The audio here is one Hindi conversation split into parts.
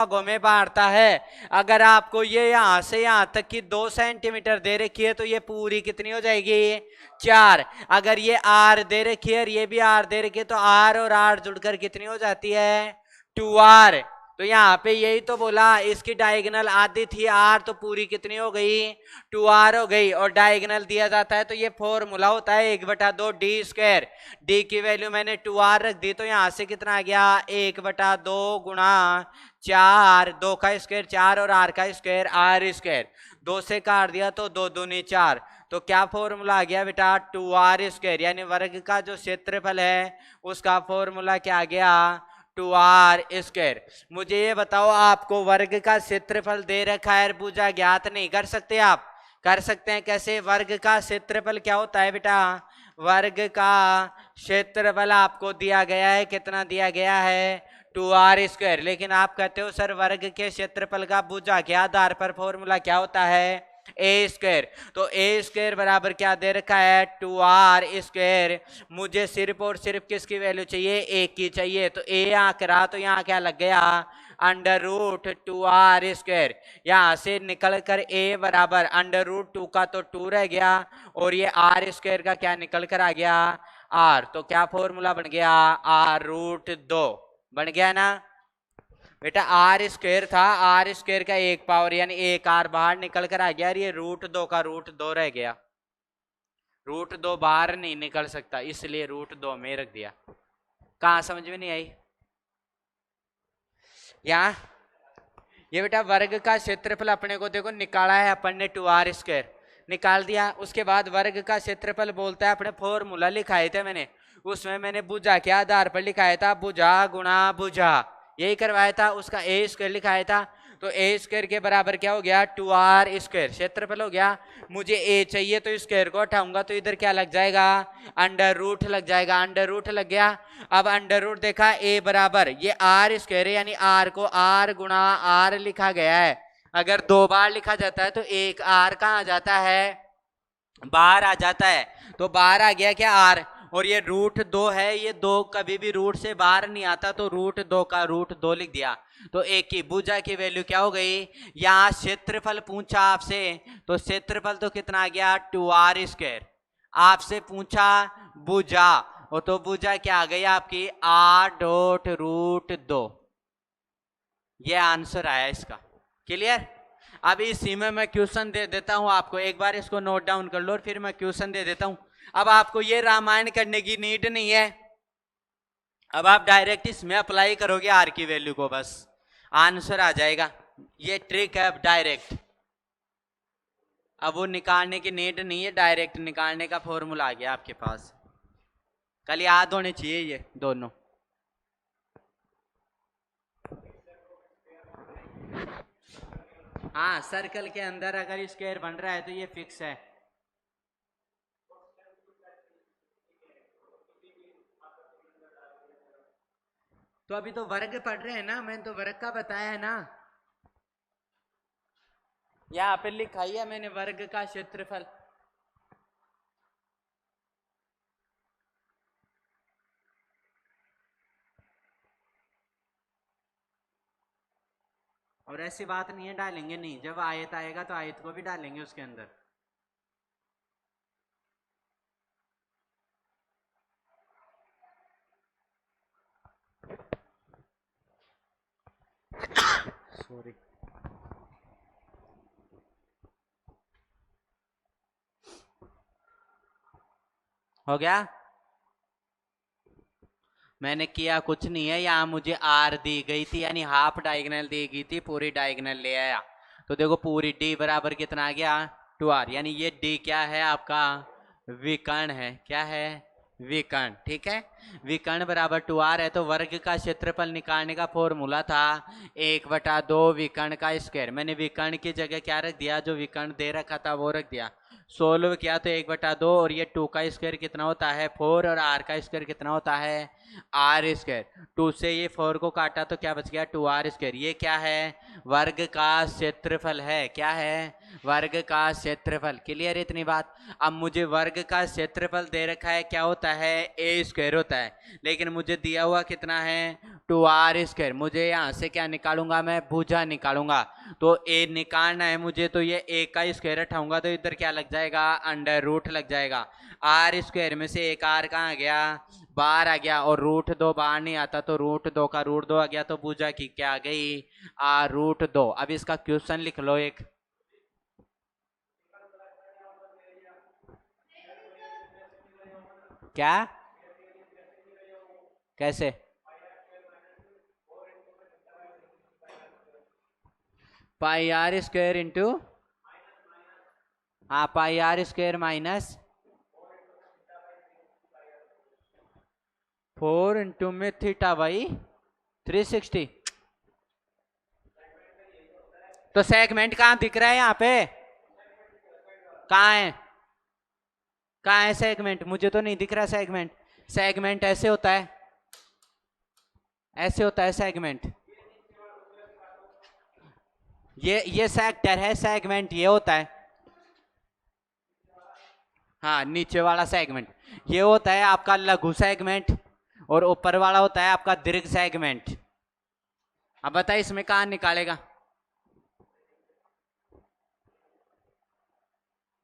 भागों में बांटता है। अगर आपको ये यहां से यहां तक की 2 सेंटीमीटर दे रखी है तो ये पूरी कितनी हो जाएगी 4। अगर ये आर दे रखी है और ये भी आर दे रखी है तो आर और आर जुड़कर कितनी हो जाती है 2r। तो यहाँ पे यही तो बोला, इसकी डायगोनल आधी थी आर तो पूरी कितनी हो गई 2r हो गई। और डायगोनल दिया जाता है तो ये फॉर्मूला होता है 1/2 डी स्क्वायर। डी की वैल्यू मैंने 2r रख दी तो यहां से कितना आ गया 1/2 गुणा 4, 2 का स्क्वायर 4 और r का स्क्वायर r स्क्वायर। 2 से काट दिया तो 2 दूनी 4। तो क्या फॉर्मूला आ गया बेटा 2r स्क्वायर, यानी वर्ग का जो क्षेत्रफल है उसका फॉर्मूला क्या आ गया 2r स्क्वायर। मुझे ये बताओ, आपको वर्ग का क्षेत्रफल दे रखा है, भुजा ज्ञात नहीं कर सकते? आप कर सकते हैं। कैसे? वर्ग का क्षेत्रफल क्या होता है बेटा, वर्ग का क्षेत्रफल आपको दिया गया है, कितना दिया गया है 2r स्क्वायर। लेकिन आप कहते हो सर वर्ग के क्षेत्रफल का भुजा के आधार पर फॉर्मूला क्या होता है ए स्क्वायर। तो ए स्क्वायर बराबर क्या दे रखा है 2r स्क्वायर। मुझे सिर्फ और सिर्फ किसकी वैल्यू चाहिए, ए की चाहिए। तो ए यहाँ करा तो यहाँ क्या लग गया √2r स्क्वायर। यहाँ से निकल कर ए बराबर √2 का तो 2 रह गया और ये r स्क्वायर का क्या निकल कर आ गया r। तो क्या फॉर्मूला बन गया r√2 बन गया ना बेटा। आर स्क्वायर था, आर स्क्वायर का 1 पावर यानी 1 आर बाहर निकल कर आ गया और ये √2 का √2 रह गया। √2 बाहर नहीं निकल सकता इसलिए √2 में रख दिया। कहां समझ में नहीं आई? यहाँ ये बेटा वर्ग का क्षेत्रफल अपने को देखो निकाला है अपन ने 2r स्क्वायर निकाल दिया। उसके बाद वर्ग का क्षेत्रफल बोलता है, अपने फॉर्मूला लिखाए थे मैंने, उसमें मैंने भुजा के आधार पर लिखाया था भुजा गुणा भुजा, यही करवाया था। उसका ए स्क्वायर लिखाया था तो ए स्क्वायर के बराबर क्या हो गया 2r स्क्वायर क्षेत्रफल हो गया। मुझे ए चाहिए तो स्क्वायर को हटाऊंगा तो इधर क्या लग जाएगा √, लग जाएगा √, लग गया। अब √ देखा ए बराबर ये r स्क्वायर है यानी r को r गुणा r लिखा गया है। अगर 2 बार लिखा जाता है तो एक r कहाँ आ जाता है बाहर आ जाता है। तो बाहर आ गया क्या r, और ये √2 है, ये 2 कभी भी रूट से बाहर नहीं आता तो √2 का √2 लिख दिया। तो एक की भुजा की वैल्यू क्या हो गई, यहाँ क्षेत्रफल पूछा आपसे तो क्षेत्रफल तो कितना आ गया 2r स्क्वायर। आपसे पूछा भुजा और तो भुजा क्या आ गई आपकी r.√2। ये आंसर आया इसका। क्लियर? अब इसी में मैं क्वेश्चन दे देता हूं आपको, एक बार इसको नोट डाउन कर लो और फिर मैं क्वेश्चन दे देता हूं। अब आपको ये रामायण करने की नीड नहीं है, अब आप डायरेक्ट इसमें अप्लाई करोगे आर की वैल्यू को, बस आंसर आ जाएगा। ये ट्रिक है डायरेक्ट, अब वो निकालने की नीड नहीं है, डायरेक्ट निकालने का फॉर्मूला आ गया आपके पास। कल याद होने चाहिए ये दोनों। हाँ, सर्कल के अंदर अगर स्क्वायर बन रहा है तो ये फिक्स है। तो अभी तो वर्ग पढ़ रहे हैं ना, मैंने तो वर्ग का बताया है ना, यहाँ पे लिखा है मैंने वर्ग का क्षेत्रफल। और ऐसी बात नहीं है डालेंगे नहीं, जब आयत आएगा तो आयत को भी डालेंगे उसके अंदर। सॉरी, हो गया? मैंने किया कुछ नहीं है, यहाँ मुझे आर दी गई थी यानी हाफ डायगोनल दी गई थी, पूरी डायगोनल ले आया। तो देखो पूरी डी बराबर कितना आ गया 2r, यानी ये डी क्या है आपका विकर्ण है। क्या है विकर्ण, ठीक है। विकर्ण बराबर 2r है तो वर्ग का क्षेत्रफल निकालने का फॉर्मूला था 1/2 विकर्ण का स्क्वायर। मैंने विकर्ण की जगह क्या रख दिया, जो विकर्ण दे रखा था वो रख दिया। सोल्व किया तो 1/2 और ये 2 का स्क्वायर कितना होता है 4 और r का स्क्वायर कितना होता है r स्क्वायर। 2 से ये 4 को काटा तो क्या बच गया 2r स्क्वायर। ये क्या है वर्ग का क्षेत्रफल है। क्या है वर्ग का क्षेत्रफल। क्लियर है इतनी बात? अब मुझे वर्ग का क्षेत्रफल दे रखा है क्या होता है a स्क्वायर होता है, लेकिन मुझे दिया हुआ कितना है 2r²। मुझे यहाँ से क्या निकालूंगा, मैं भुजा निकालूंगा। तो ए निकालना है मुझे, तो ये ए का स्क्वायर उठाऊंगा तो इधर क्या लग जाएगा, अंडर रूट लग जाएगा। r² में से एक r कहाँ गया, बाहर आ गया, और √2 बाहर नहीं आता तो √2 का √2 आ गया, तो भुजा की क्या आ गई, r√2। अब इसका क्वेश्चन लिख लो एक। क्या, कैसे, πr² इंटू, हाँ πr² माइनस 4 इंटू में थीटा बाई 360। तो सेगमेंट कहाँ दिख रहा है यहाँ पे, कहाँ है, कहाँ है सेगमेंट, मुझे तो नहीं दिख रहा सेगमेंट। सेगमेंट ऐसे होता है, ऐसे होता है सेगमेंट। ये सेक्टर है, सेगमेंट ये होता है। हाँ, नीचे वाला सेगमेंट ये होता है आपका लघु सेगमेंट, और ऊपर वाला होता है आपका दीर्घ सेगमेंट। अब बताइए इसमें कहाँ निकालेगा,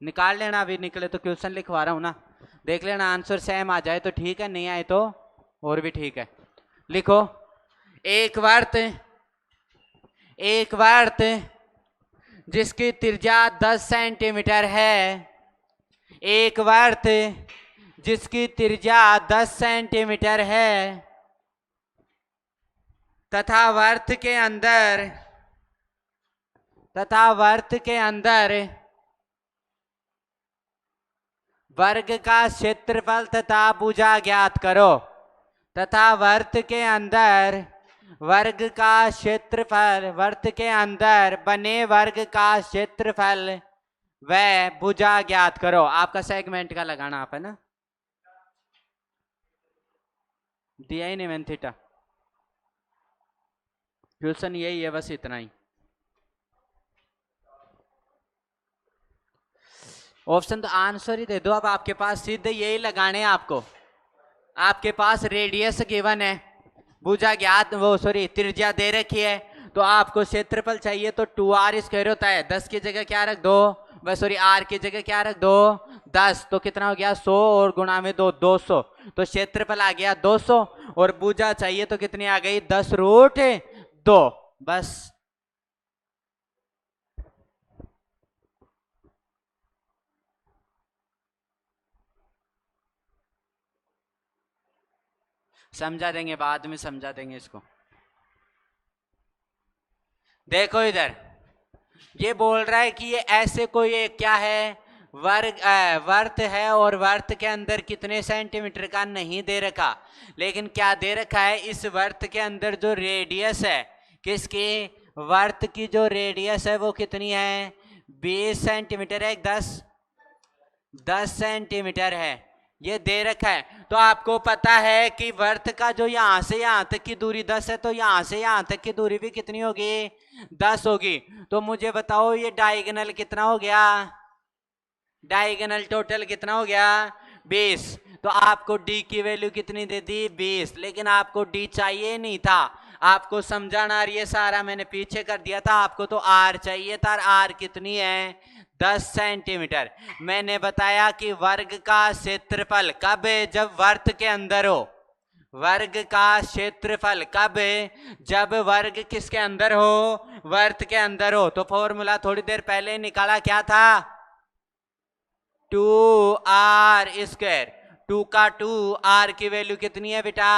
निकाल लेना, अभी निकले तो क्वेश्चन लिखवा रहा हूं ना, देख लेना आंसर सेम आ जाए तो ठीक है, नहीं आए तो और भी ठीक है। लिखो, एक वर्त जिसकी त्रिज्या 10 सेंटीमीटर है, एक वर्त जिसकी त्रिज्या 10 सेंटीमीटर है तथा वर्त के अंदर वर्ग का क्षेत्रफल तथा भुजा ज्ञात करो, तथा वर्त के अंदर वर्ग का क्षेत्रफल, वर्त के अंदर बने वर्ग का क्षेत्रफल व भुजा ज्ञात करो। आपका सेगमेंट का लगाना आप है ना, दिया ही नहीं मैंने थीटा, क्वेश्चन यही है, बस इतना ही। ऑप्शन तो आंसर ही दे दो, अब आपके पास सीधे यही लगाने हैं आपको। आपके पास रेडियस गिवन है, भुजा ज्ञात, वो सॉरी त्रिज्या दे रखी है, तो आपको क्षेत्रफल चाहिए तो 2r² होता है। 10 की जगह क्या रख दो, सॉरी r की जगह क्या रख दो 10, तो कितना हो गया 100, और गुणा में 200, तो क्षेत्रफल आ गया 200, और भुजा चाहिए तो कितनी आ गई 10√2। बस समझा देंगे, बाद में समझा देंगे इसको। देखो इधर ये बोल रहा है कि ये ऐसे कोई एक क्या है, वर्त है, और वर्त के अंदर कितने सेंटीमीटर का नहीं दे रखा, लेकिन क्या दे रखा है, इस वर्त के अंदर जो रेडियस है, किसकी, वर्त की जो रेडियस है वो कितनी है, 20 सेंटीमीटर है, 10 सेंटीमीटर है, ये दे रखा है। तो आपको पता है कि वर्त का जो यहां से यहां तक की दूरी 10 है, तो यहां से यहां तक की दूरी भी कितनी होगी, 10 होगी। तो मुझे बताओ ये डायगोनल कितना हो गया, डायगोनल टोटल कितना हो गया 20। तो आपको डी की वैल्यू कितनी दे दी 20, लेकिन आपको डी चाहिए नहीं था, आपको समझाना, ये सारा मैंने पीछे कर दिया था, आपको तो आर चाहिए था। आर कितनी है 10 सेंटीमीटर। मैंने बताया कि वर्ग का क्षेत्रफल कब है, जब वर्त के अंदर हो, वर्ग का क्षेत्रफल कब है, जब वर्ग किसके अंदर हो, वर्त के अंदर हो। तो फॉर्मूला थोड़ी देर पहले निकाला, क्या था 2r², 2 का 2, r की वैल्यू कितनी है बेटा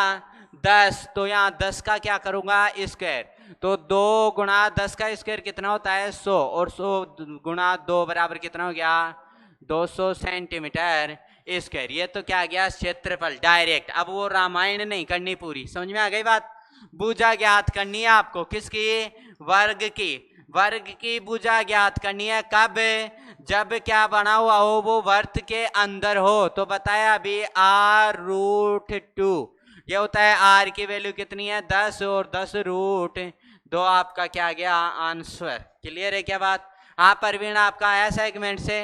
10, तो यहाँ 10 का क्या करूंगा स्क्वायर, तो 2 गुणा 10 का स्क्वायर कितना होता है 100, और 100 गुणा 2 बराबर कितना हो गया 200 सेंटीमीटर स्क्वायर। ये तो क्या गया क्षेत्रफल डायरेक्ट। अब वो रामायण नहीं करनी पूरी, समझ में आ गई बात। भुजा ज्ञात करनी है आपको, किसकी, वर्ग की, वर्ग की भुजा ज्ञात करनी है कब, जब क्या बना हुआ हो, वो वर्त के अंदर हो। तो बताया अभी r√2, ये होता है r की वैल्यू कितनी है 10, और 10√2 आपका क्या गया आंसर। क्लियर है क्या बात। हाँ परवीन आपका आया सेगमेंट से,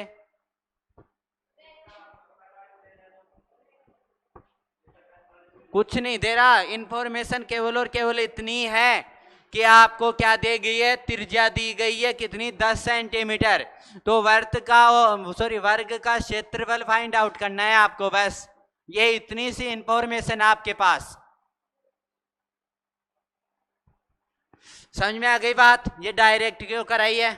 कुछ नहीं दे रहा, इंफॉर्मेशन केवल और केवल इतनी है कि आपको क्या दे गई है, त्रिज्या दी गई है कितनी, 10 सेंटीमीटर। तो वर्ग का क्षेत्रफल फाइंड आउट करना है आपको, बस ये इतनी सी इंफॉर्मेशन आपके पास। समझ में आ गई बात? ये डायरेक्ट क्यों कराई है,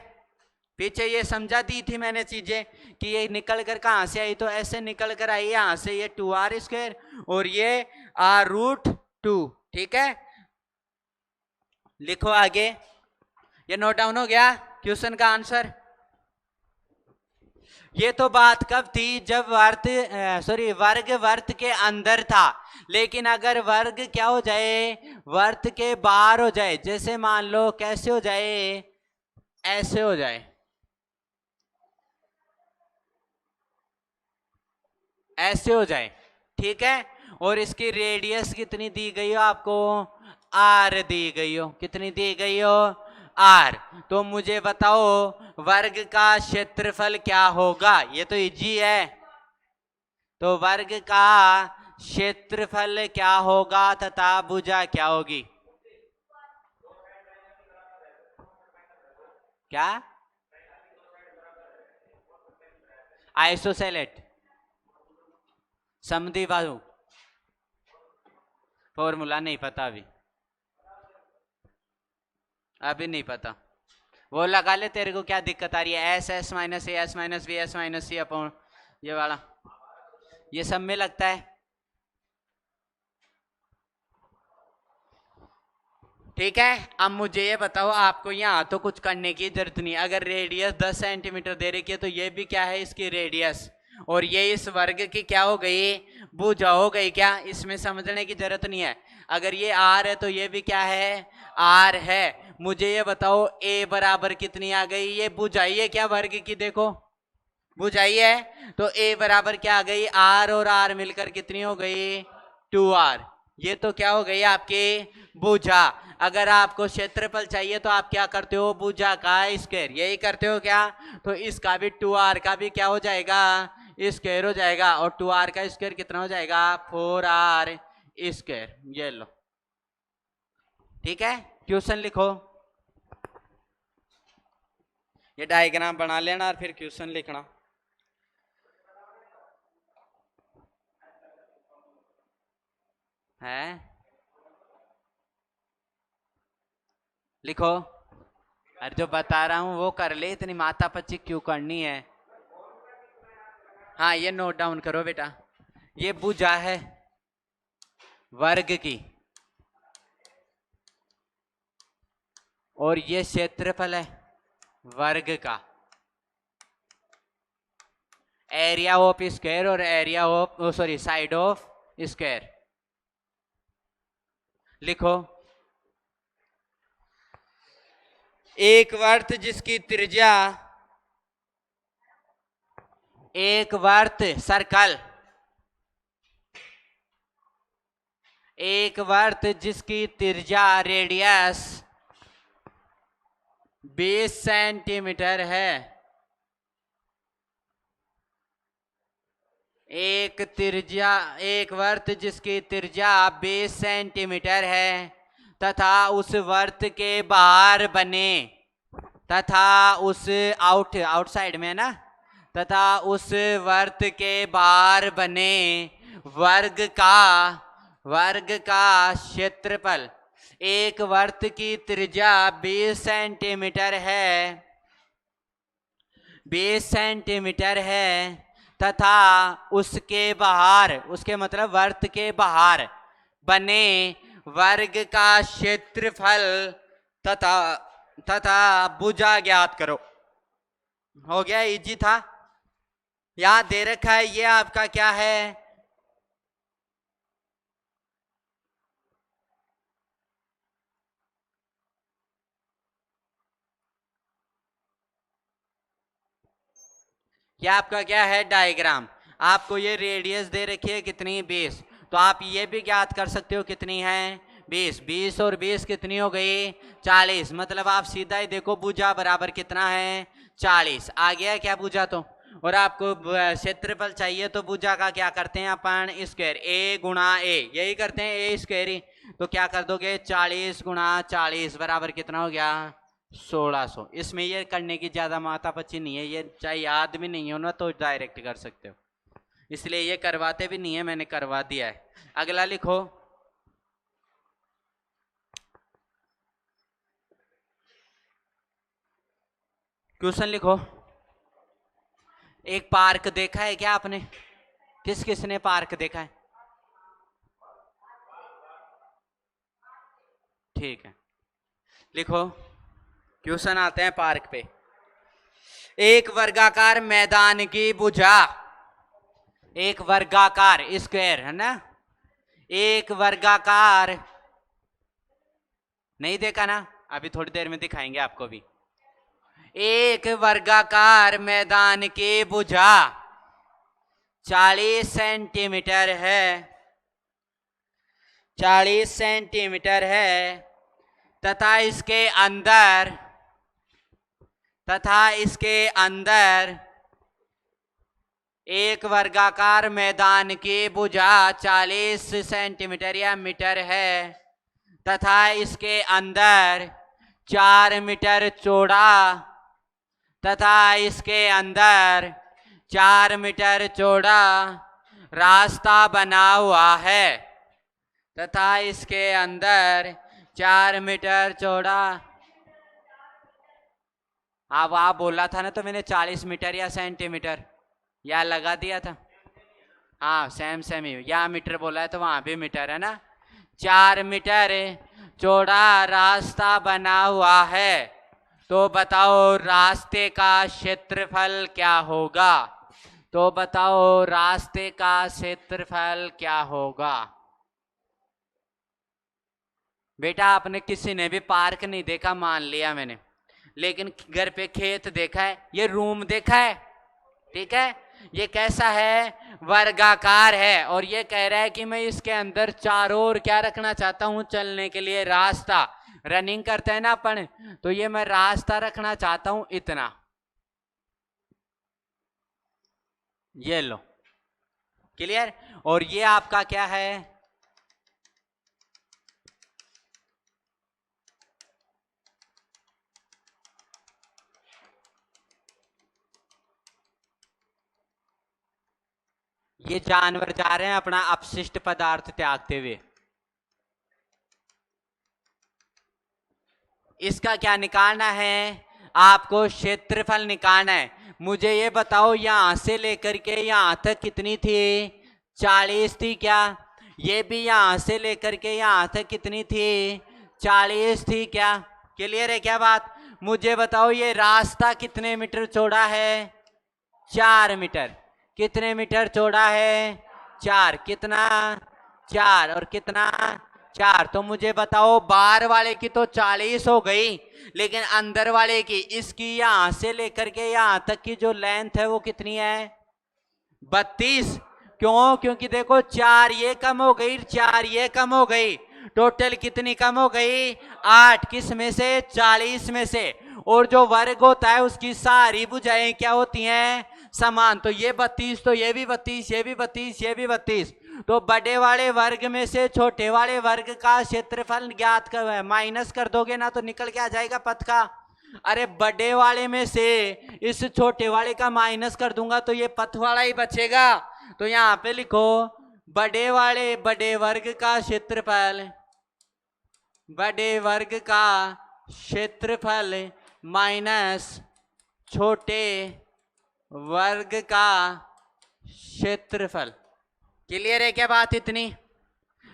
पीछे ये समझा दी थी मैंने चीजें कि ये निकल कर कहां से आई, तो ऐसे निकल कर आई यहां से, ये 2r² और ये r√2। ठीक है, लिखो आगे। ये नोट डाउन हो गया क्वेश्चन का आंसर। ये तो बात कब थी, जब वर्ग वर्त के अंदर था, लेकिन अगर वर्ग क्या हो जाए, वर्त के बाहर हो जाए, जैसे मान लो कैसे हो जाए, ऐसे हो जाए, ऐसे हो जाए, ठीक है, और इसकी रेडियस कितनी दी गई हो आपको, r दी गई हो, कितनी दी गई हो, r। तो मुझे बताओ वर्ग का क्षेत्रफल क्या होगा, ये तो इजी है। तो वर्ग का क्षेत्रफल क्या होगा तथा भुजा क्या होगी, क्या, आइसोसेलेट, समद्विबाहु, फॉर्मूला नहीं पता अभी नहीं पता, वो लगा ले, तेरे को क्या दिक्कत आ रही है, s s minus a s minus b s minus c upon ये वाला, ये सब में लगता है। ठीक है, अब मुझे ये बताओ, आपको यहाँ तो कुछ करने की जरूरत नहीं, अगर रेडियस 10 सेंटीमीटर दे रखी है तो ये भी क्या है, इसकी रेडियस, और ये इस वर्ग की क्या हो गई, भुजा हो गई क्या, इसमें समझने की जरूरत नहीं है। अगर ये r है तो ये भी क्या है, r है। मुझे ये बताओ a बराबर कितनी आ गई, ये भुजाई है क्या वर्ग की, देखो भुजाई है, तो a बराबर क्या आ गई, r और r मिलकर कितनी हो गई, 2r। ये तो क्या हो गई आपकी भुजा। अगर आपको क्षेत्रफल चाहिए तो आप क्या करते हो, भुजा का स्क्वायर, यही करते हो क्या, तो इसका भी 2r का भी क्या हो जाएगा, स्क्वायर हो जाएगा, और 2r का स्क्वायर कितना हो जाएगा, 4r स्क्वायर। ये लो, ठीक है, क्वेश्चन लिखो, ये डायग्राम बना लेना और फिर क्वेश्चन लिखना। है लिखो, अरे जो बता रहा हूं वो कर ले, इतनी माथा पच्ची क्यों करनी है। हाँ, ये नोट डाउन करो बेटा, ये भुजा है वर्ग की, और ये क्षेत्रफल है वर्ग का, एरिया ऑफ स्क्वायर और area of side of square. लिखो, एक वर्त जिसकी त्रिज्या, एक वर्त सर्कल, एक वर्त जिसकी त्रिज्या रेडियस 20 सेंटीमीटर है, एक वर्त जिसकी त्रिज्या 20 सेंटीमीटर है तथा उस वर्त के बाहर बने, तथा उस आउटसाइड में ना, तथा उस वर्त के बाहर बने वर्ग का क्षेत्रफल, एक वर्त की त्रिज्या 20 सेंटीमीटर है, 20 सेंटीमीटर है, तथा उसके बाहर, उसके मतलब वर्त के बाहर बने वर्ग का क्षेत्रफल तथा भुजा ज्ञात करो। हो गया, इजी था, याद दे रखा है, ये आपका क्या है, ये आपका क्या है, डायग्राम। आपको ये रेडियस दे रखी है कितनी, 20, तो आप ये भी ज्ञात कर सकते हो कितनी है, 20। 20 और 20 कितनी हो गई, 40। मतलब आप सीधा ही देखो भुजा बराबर कितना है, 40 आ गया क्या भुजा तो, और आपको क्षेत्रफल चाहिए तो भुजा का क्या करते हैं अपन, स्क्वायर, ए गुणा ए, यही करते हैं, ए स्क्वायर ही। तो क्या कर दोगे, 40 गुणा 40 बराबर कितना हो गया, 1600। इसमें ये करने की ज्यादा माथापच्ची नहीं है, ये चाहे याद भी नहीं हो ना तो डायरेक्ट कर सकते हो, इसलिए ये करवाते भी नहीं है, मैंने करवा दिया है। अगला लिखो, क्वेश्चन लिखो। एक पार्क देखा है क्या आपने, किस किसने पार्क देखा है, ठीक है, लिखो। क्वेश्चन आते हैं पार्क पे। एक वर्गाकार मैदान की भुजा, एक वर्गाकार स्क्वायर है ना, एक वर्गाकार, नहीं देखा ना, अभी थोड़ी देर में दिखाएंगे आपको भी। एक वर्गाकार मैदान की भुजा 40 सेंटीमीटर है, 40 सेंटीमीटर है, तथा इसके अंदर एक वर्गाकार मैदान की भुजा 40 सेंटीमीटर या मीटर है, तथा इसके अंदर 4 मीटर चौड़ा, तथा इसके अंदर 4 मीटर चौड़ा रास्ता बना हुआ है, तथा इसके अंदर 4 मीटर चौड़ा, अब आप बोला था ना तो मैंने 40 मीटर या सेंटीमीटर या लगा दिया था, हाँ सेम ही, यहाँ मीटर बोला है तो वहां भी मीटर है ना। 4 मीटर चौड़ा रास्ता बना हुआ है, तो बताओ रास्ते का क्षेत्रफल क्या होगा, तो बताओ रास्ते का क्षेत्रफल क्या होगा। बेटा आपने किसी ने भी पार्क नहीं देखा मान लिया मैंने, लेकिन घर पे खेत देखा है, ये रूम देखा है, ठीक है, ये कैसा है, वर्गाकार है, और ये कह रहा है कि मैं इसके अंदर चारों ओर क्या रखना चाहता हूं, चलने के लिए रास्ता, रनिंग करते हैं ना अपन, तो ये मैं रास्ता रखना चाहता हूं इतना, ये लो, क्लियर। और ये आपका क्या है, ये जानवर जा रहे हैं अपना अपशिष्ट पदार्थ त्यागते हुए, इसका क्या निकालना है, आपको क्षेत्रफल निकालना है। मुझे ये बताओ यहां से लेकर के यहां तक कितनी थी, 40 थी क्या, ये भी यहां से लेकर के यहां तक कितनी थी, 40 थी क्या, क्लियर है क्या बात। मुझे बताओ ये रास्ता कितने मीटर चौड़ा है, 4 मीटर, कितने मीटर चौड़ा है, 4, कितना 4 और कितना 4, तो मुझे बताओ बाहर वाले की तो 40 हो गई, लेकिन अंदर वाले की, इसकी यहां से लेकर के यहां तक की जो लेंथ है वो कितनी है, 32। क्यों, क्योंकि देखो 4 ये कम हो गई, 4 ये कम हो गई, टोटल कितनी कम हो गई, 8, किस में से, 40 में से, और जो वर्ग होता है उसकी सारी भुजाएं क्या होती हैं, समान, तो ये 32, तो ये भी 32, ये भी 32, ये भी 32, तो बड़े वाले वर्ग में से छोटे वाले वर्ग का क्षेत्रफल ज्ञात कर, माइनस कर दोगे ना तो निकल के आ जाएगा पथ का। अरे बड़े वाले में से इस छोटे वाले का माइनस कर दूंगा तो ये पथ वाला ही बचेगा, तो यहाँ पे लिखो बड़े वर्ग का क्षेत्रफल, बड़े वर्ग का क्षेत्रफल माइनस छोटे वर्ग का क्षेत्रफल, क्लियर है क्या बात इतनी।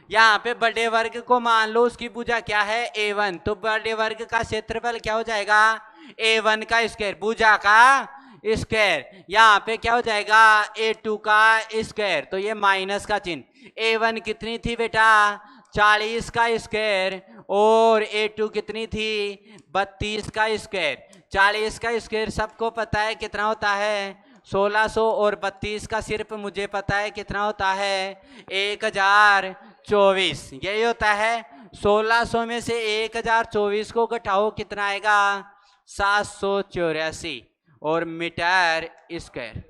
यहाँ पे बड़े वर्ग को मान लो उसकी भुजा क्या है, A1, तो बड़े वर्ग का क्षेत्रफल क्या हो जाएगा, A1 का स्क्वायर, भुजा का स्क्वायर, यहाँ पे क्या हो जाएगा, A2 का स्क्वायर, तो ये माइनस का चिन्ह। A1 कितनी थी बेटा, 40 का स्क्वायर, और A2 कितनी थी, 32 का स्क्वायर। 40 का स्क्वायर सबको पता है कितना होता है, 1600, और 32 का सिर्फ मुझे पता है कितना होता है, 1024, यही होता है। 1600 में से 1024 को घटाओ कितना आएगा, 784 और मीटर स्क्वायर।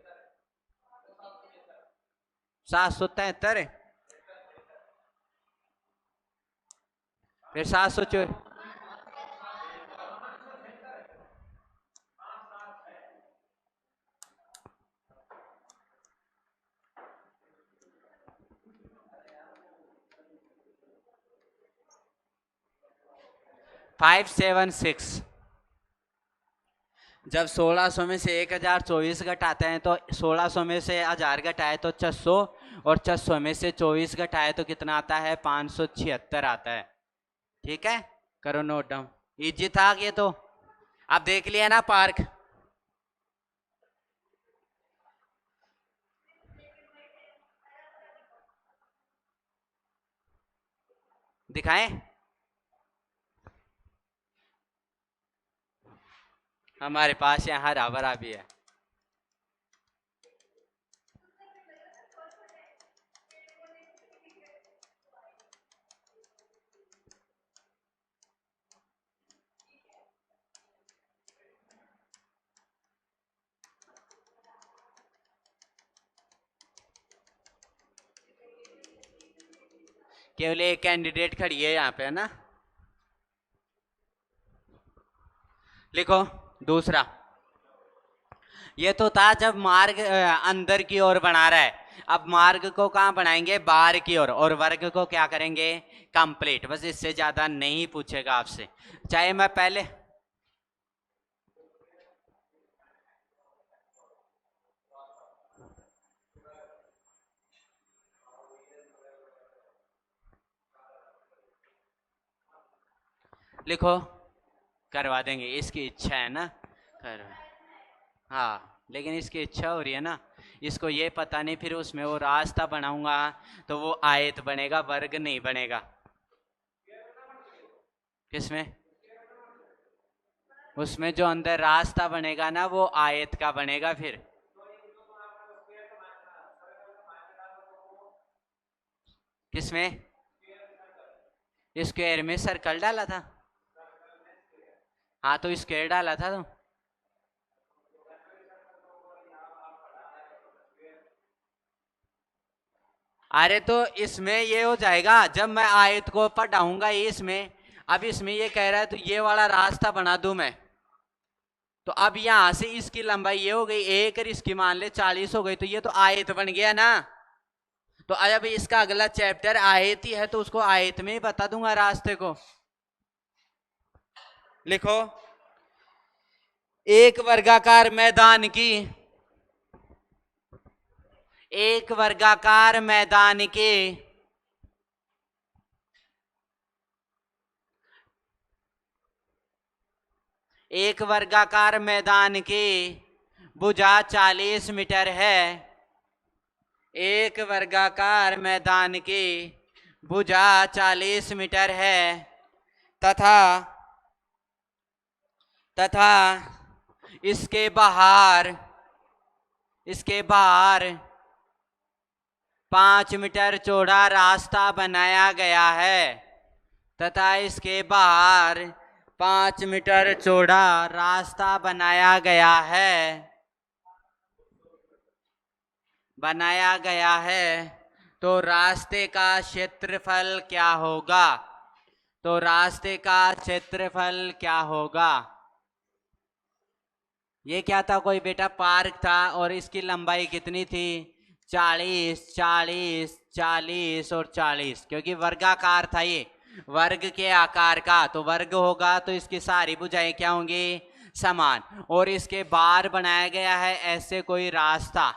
773, फिर 700 576। जब 1600 में से 1024 घटाते हैं तो 1600 में से 1000 घटाए तो 600, और 600 में से 24 घटाए तो कितना आता है? 576 आता है। ठीक है, करो नोट डाउन। इजी था ये तो, आप देख लिया ना पार्क। दिखाएं? हमारे पास यहाँ हरा भरा भी है। केवल एक कैंडिडेट खड़ी है यहाँ पे, है ना? लिखो दूसरा। ये तो था जब मार्ग अंदर की ओर बना रहा है, अब मार्ग को कहाँ बनाएंगे? बाहर की ओर, और वर्ग को क्या करेंगे? कंप्लीट। बस इससे ज्यादा नहीं पूछेगा आपसे। चाहे मैं पहले लिखो, करवा देंगे, इसकी इच्छा है ना करवा। हाँ, लेकिन इसकी इच्छा हो रही है ना, इसको ये पता नहीं फिर उसमें वो रास्ता बनाऊंगा तो वो आयत बनेगा, वर्ग नहीं बनेगा। किसमें? उसमें जो अंदर रास्ता बनेगा ना वो आयत का बनेगा। फिर किसमें? स्क्वायर में सर्कल डाला था। हाँ तो स्क्वायर डाला था तो अरे तो इसमें ये हो जाएगा जब मैं आयत को पढ़ाऊंगा इसमें। अब इसमें ये कह रहा है तो ये वाला रास्ता बना दूं मैं, तो अब यहां से इसकी लंबाई ये हो गई 1 और इसकी मान ले 40 हो गई, तो ये तो आयत बन गया ना। तो अब इसका अगला चैप्टर आयत ही है तो उसको आयत में ही बता दूंगा रास्ते को। लिखो, एक वर्गाकार मैदान की, एक वर्गाकार मैदान के एक वर्गाकार मैदान की भुजा 40 मीटर है। एक वर्गाकार मैदान की भुजा 40 मीटर है तथा इसके बाहर 5 मीटर चौड़ा रास्ता बनाया गया है, तथा इसके बाहर 5 मीटर चौड़ा रास्ता बनाया गया है, तो रास्ते का क्षेत्रफल क्या होगा? तो रास्ते का क्षेत्रफल क्या होगा? ये क्या था? कोई बेटा पार्क था और इसकी लंबाई कितनी थी? 40, 40, 40 और 40, क्योंकि वर्गाकार था ये, वर्ग के आकार का, तो वर्ग होगा तो इसकी सारी भुजाएं क्या होंगी? समान। और इसके बाहर बनाया गया है ऐसे कोई रास्ता,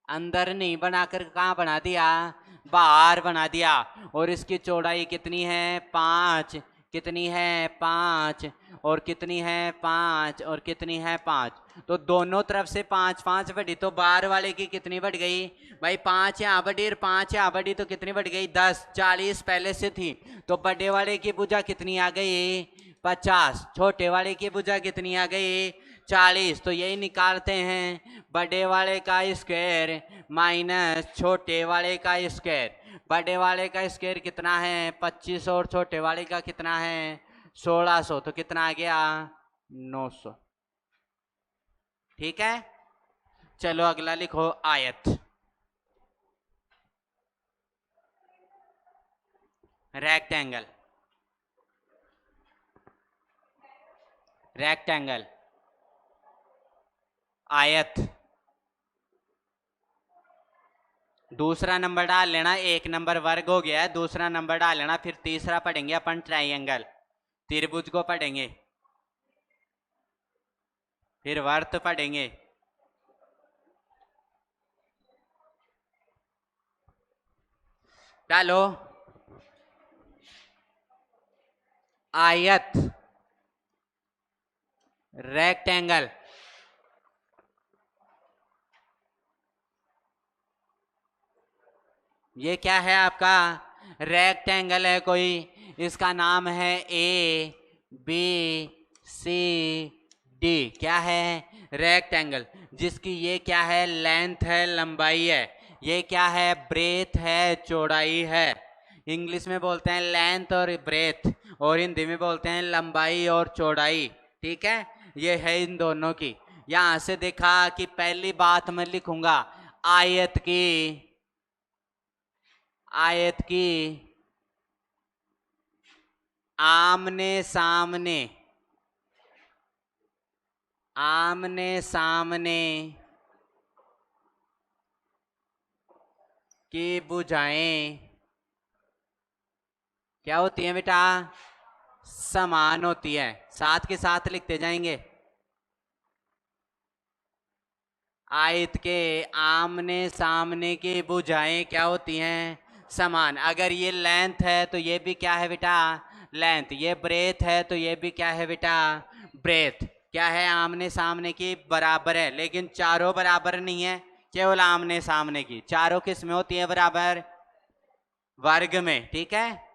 अंदर नहीं बनाकर कहाँ बना दिया? बाहर बना दिया। और इसकी चौड़ाई कितनी है? 5। कितनी है? 5। और कितनी है? 5। और कितनी है? 5। तो दोनों तरफ से 5 5 बढ़ी, तो बाहर वाले की कितनी बढ़ गई भाई? 5 यहाँ बढ़ी और 5 यहाँ बढ़ी, तो कितनी बढ़ गई? 10। 40 पहले से थी, तो बड़े वाले की भुजा कितनी आ गई? 50। छोटे वाले की भुजा कितनी आ गई? 40। तो यही निकालते हैं, बड़े वाले का स्क्वायर माइनस छोटे वाले का स्क्वायर। बड़े वाले का स्क्वायर कितना है? 25, और छोटे वाले का कितना है? 1600। तो कितना आ गया? 900। ठीक है, चलो अगला लिखो, आयत। रेक्टेंगल, रेक्टेंगल, आयत। दूसरा नंबर डाल लेना, एक नंबर वर्ग हो गया है, दूसरा नंबर डाल लेना, फिर तीसरा पढ़ेंगे अपन ट्राइंगल, त्रिभुज को पढ़ेंगे, फिर वर्त पढ़ेंगे। डालो, आयत, रेक्टेंगल, ये क्या है आपका? रेक्टेंगल है कोई, इसका नाम है ए बी सी डी। क्या है? रेक्टेंगल, जिसकी ये क्या है? लेंथ है, लंबाई है। ये क्या है? ब्रेथ है, चौड़ाई है। इंग्लिश में बोलते हैं लेंथ और ब्रेथ, और हिंदी में बोलते हैं लंबाई और चौड़ाई। ठीक है, ये है इन दोनों की। यहां से देखा कि पहली बात मैं लिखूंगा आयत की, आयत की आमने सामने, आमने सामने की भुजाएं क्या होती हैं बेटा? समान होती है। साथ के साथ लिखते जाएंगे। आयत के आमने सामने की भुजाएं क्या होती हैं? समान। अगर ये लेंथ है तो ये भी क्या है बेटा? लेंथ। ये ब्रेथ है तो ये भी क्या है बेटा? ब्रेथ। क्या है? आमने सामने की बराबर है, लेकिन चारों बराबर नहीं है, केवल आमने सामने की। चारों किस में होती है बराबर? वर्ग में। ठीक है,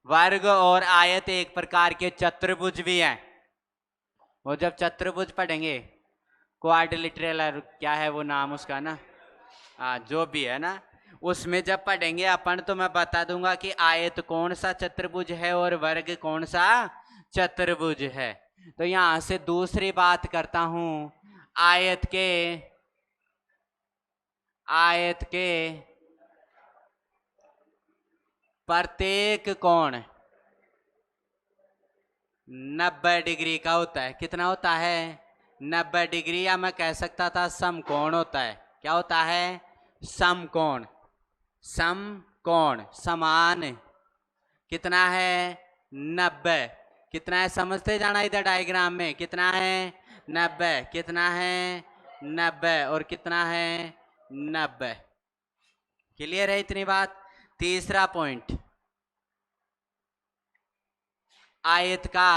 वर्ग और आयत एक प्रकार के चतुर्भुज भी हैं। वो जब चतुर्भुज पढ़ेंगे, क्वाड्रिलेटरल, क्या है वो नाम उसका ना, जो भी है ना, उसमें जब पढ़ेंगे अपन तो मैं बता दूंगा कि आयत कौन सा चतुर्भुज है और वर्ग कौन सा चतुर्भुज है। तो यहां से दूसरी बात करता हूं, आयत के, आयत के प्रत्येक कोण 90 डिग्री का होता है। कितना होता है? 90 डिग्री, या मैं कह सकता था समकोण होता है। क्या होता है? समकोण। समकोण, समान। कितना है? 90। कितना है समझते जाना इधर डायग्राम में। कितना है? 90। कितना है? 90। और कितना है? 90। क्लियर है इतनी बात? तीसरा पॉइंट, आयत का,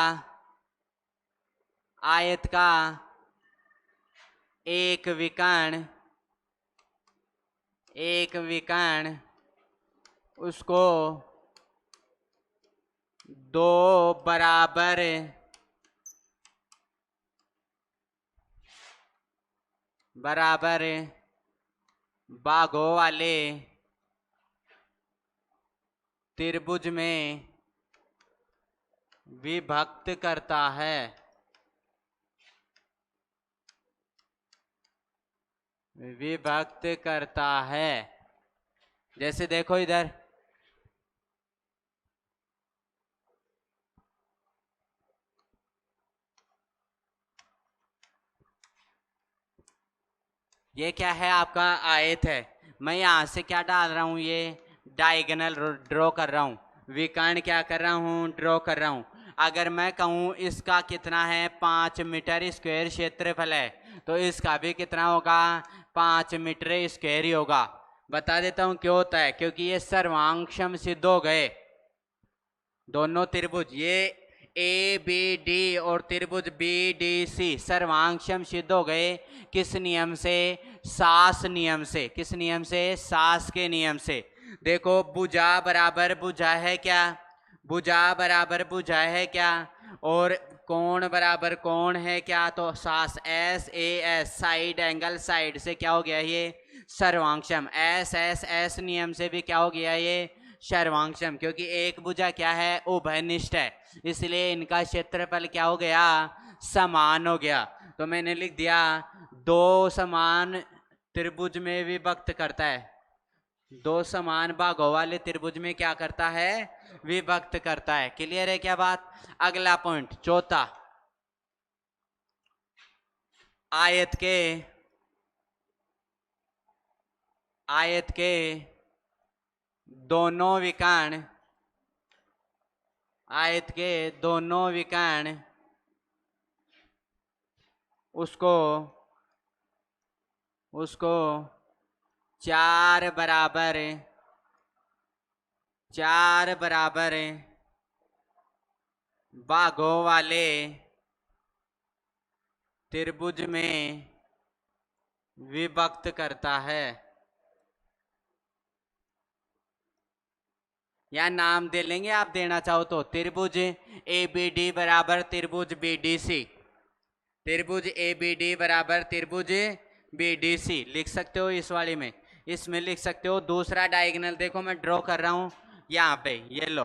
आयत का एक विकर्ण, एक विकर्ण उसको दो बराबर बराबर भागों वाले त्रिभुज में विभक्त करता है। विभक्त करता है। जैसे देखो इधर, ये क्या है? आपका आयत है। मैं यहां से क्या डाल रहा हूं? ये डायगोनल ड्रॉ कर रहा हूं। विकर्ण क्या कर रहा हूं? ड्रॉ कर रहा हूं। अगर मैं कहूं इसका कितना है? 5 मीटर स्क्वायर क्षेत्रफल है, तो इसका भी कितना होगा? 5 मीटर स्क्वायर ही होगा। बता देता हूं क्यों होता है, क्योंकि ये सर्वांगसम सिद्ध हो गए दोनों त्रिभुज। ये ए बी डी और त्रिभुज बी डी सी सर्वांगसम सिद्ध हो गए। किस नियम से? सास नियम से। किस नियम से? सास के नियम से। देखो, भुजा बराबर भुजा है क्या? भुजा बराबर भुजा है क्या? और कोण बराबर कोण है क्या? तो सास, S A S, side angle, side से क्या हो गया? ये सर्वांगसम। एस एस एस नियम से भी क्या हो गया? ये सर्वांगसम। क्योंकि एक भुजा क्या है? उभयनिष्ठ है, इसलिए इनका क्षेत्रफल क्या हो गया? समान हो गया। तो मैंने लिख दिया दो समान त्रिभुज में विभक्त करता है। दो समान भागों वाले त्रिभुज में क्या करता है, विभक्त करता है। क्लियर है क्या बात। अगला पॉइंट चौथा, आयत के दोनों विकर्ण, आयत के दोनों विकर्ण उसको चार बराबर भागों वाले त्रिभुज में विभक्त करता है। या नाम दे लेंगे आप देना चाहो तो, त्रिभुज ABD बराबर त्रिभुज BDC, त्रिभुज ABD बराबर त्रिभुज BDC लिख सकते हो इस वाले में, इसमें लिख सकते हो। दूसरा डायगोनल देखो मैं ड्रॉ कर रहा हूं यहाँ पे, ये लो।